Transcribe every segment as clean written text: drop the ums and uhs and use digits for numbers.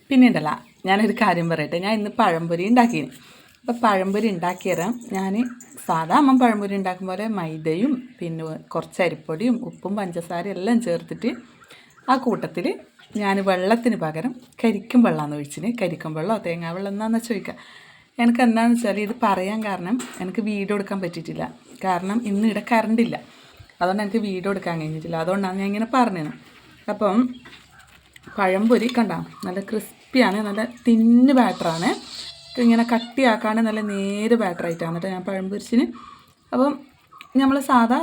പിന്നെ ഉണ്ടല്ല, ഞാനൊരു കാര്യം പറയട്ടെ. ഞാൻ ഇന്ന് പഴംപൊരി ഉണ്ടാക്കിയിരുന്നു. അപ്പോൾ പഴംപൊരി ഉണ്ടാക്കിയരാം. ഞാൻ സാധാ അമ്മ പഴംപൊരി ഉണ്ടാക്കും പോലെ മൈദയും പിന്നെ കുറച്ച് അരിപ്പൊടിയും ഉപ്പും പഞ്ചസാരയും എല്ലാം ചേർത്തിട്ട് ആ കൂട്ടത്തിൽ ഞാൻ വെള്ളത്തിന് പകരം കരിക്കും വെള്ളമാണ് ഒഴിച്ചിന്. കരിക്കും വെള്ളമോ തേങ്ങാ വെള്ളം എന്നാന്ന് ചോദിക്കുക. എനിക്ക് എന്താണെന്ന് വെച്ചാൽ ഇത് പറയാൻ കാരണം എനിക്ക് വീഡിയോ എടുക്കാൻ പറ്റിയിട്ടില്ല. കാരണം ഇന്ന് ഇവിടെ കറണ്ടില്ല. അതുകൊണ്ട് എനിക്ക് വീഡിയോ എടുക്കാൻ കഴിഞ്ഞിട്ടില്ല. അതുകൊണ്ടാണ് ഞാൻ ഇങ്ങനെ പറഞ്ഞത്. അപ്പം പഴംപൊരി കണ്ട നല്ല ക്രിസ്പിയാണ്, നല്ല തിന്ന് ബാറ്ററാണ്. ഇങ്ങനെ കട്ടിയാക്കാണ്ട് നല്ല നേര് ബാറ്ററായിട്ടാണ് കേട്ടോ ഞാൻ പഴം പൊരിച്ചിന്. അപ്പം നമ്മൾ സാധാ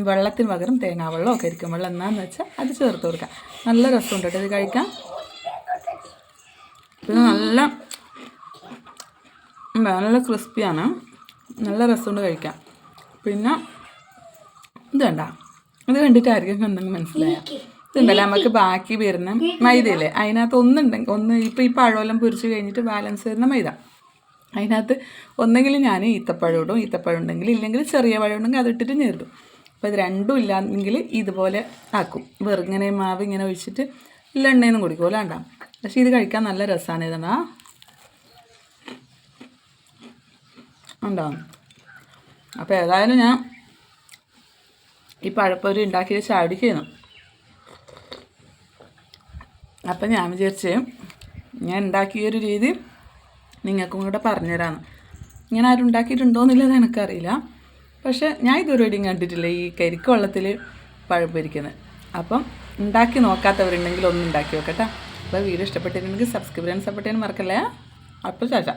വെള്ളത്തിന് പകരം തേങ്ങാവെള്ളമോ കരിക്കും വെള്ളം എന്നാന്ന് വെച്ചാൽ അത് ചേർത്ത് കൊടുക്കാം. നല്ല രസമുണ്ട് കേട്ടോ ഇത് കഴിക്കാൻ. പിന്നെ നല്ല ക്രിസ്പിയാണ്, നല്ല രസമുണ്ട് കഴിക്കാം. പിന്നെ ഇത് വേണ്ട, ഇത് കണ്ടിട്ടായിരിക്കും എന്തെങ്കിലും മനസ്സിലായോ? ഇതുണ്ടല്ലോ നമുക്ക് ബാക്കി വരുന്ന മൈദയില്ലേ, അതിനകത്ത് ഒന്ന് ഇപ്പോൾ ഈ പഴമെല്ലാം പൊരിച്ച് കഴിഞ്ഞിട്ട് ബാലൻസ് വരുന്ന മൈദ, അതിനകത്ത് ഒന്നെങ്കിൽ ഞാൻ ഈത്തപ്പഴം ഇടും, ഈത്തപ്പഴം ഉണ്ടെങ്കിൽ, ഇല്ലെങ്കിൽ ചെറിയ പഴം ഉണ്ടെങ്കിൽ അതിട്ടിട്ട് നേരിടും. അപ്പോൾ ഇത് രണ്ടും ഇല്ലാന്നെങ്കിൽ ഇതുപോലെ ആക്കും. വെറുങ്ങനെ മാവ് ഇങ്ങനെ ഒഴിച്ചിട്ട് ഇല്ല എണ്ണയൊന്നും കുടിക്കുമല്ലോ ഉണ്ടാവും. പക്ഷേ ഇത് കഴിക്കാൻ നല്ല രസമാണ്. ഇതെന്നാ ഉണ്ടാവും. അപ്പോൾ ഏതായാലും ഞാൻ ഈ പഴപ്പൊരി ഉണ്ടാക്കിയത് ചാടിക്കുന്നു. അപ്പം ഞാൻ വിചാരിച്ച് ഞാൻ ഉണ്ടാക്കിയൊരു രീതി നിങ്ങൾക്കും കൂടെ പറഞ്ഞുതരാമെന്ന്. ഇങ്ങനെ ആരും ഉണ്ടാക്കിയിട്ടുണ്ടോയെന്നുള്ളത് എനിക്കറിയില്ല. പക്ഷേ ഞാൻ ഇതുവരെയും കണ്ടിട്ടില്ല ഈ കരിക്ക് വെള്ളത്തിൽ പഴം പൊരിക്കുന്നത്. അപ്പം ഉണ്ടാക്കി നോക്കാത്തവരുണ്ടെങ്കിൽ ഒന്ന് ഉണ്ടാക്കി നോക്കട്ടെ. അപ്പോൾ വീഡിയോ ഇഷ്ടപ്പെട്ടിട്ടുണ്ടെങ്കിൽ സബ്സ്ക്രൈബ് ചെയ്യാൻ സപ്പോർട്ട് ചെയ്യാൻ മറക്കല്ലേ. അപ്പോൾ ചാച്ച.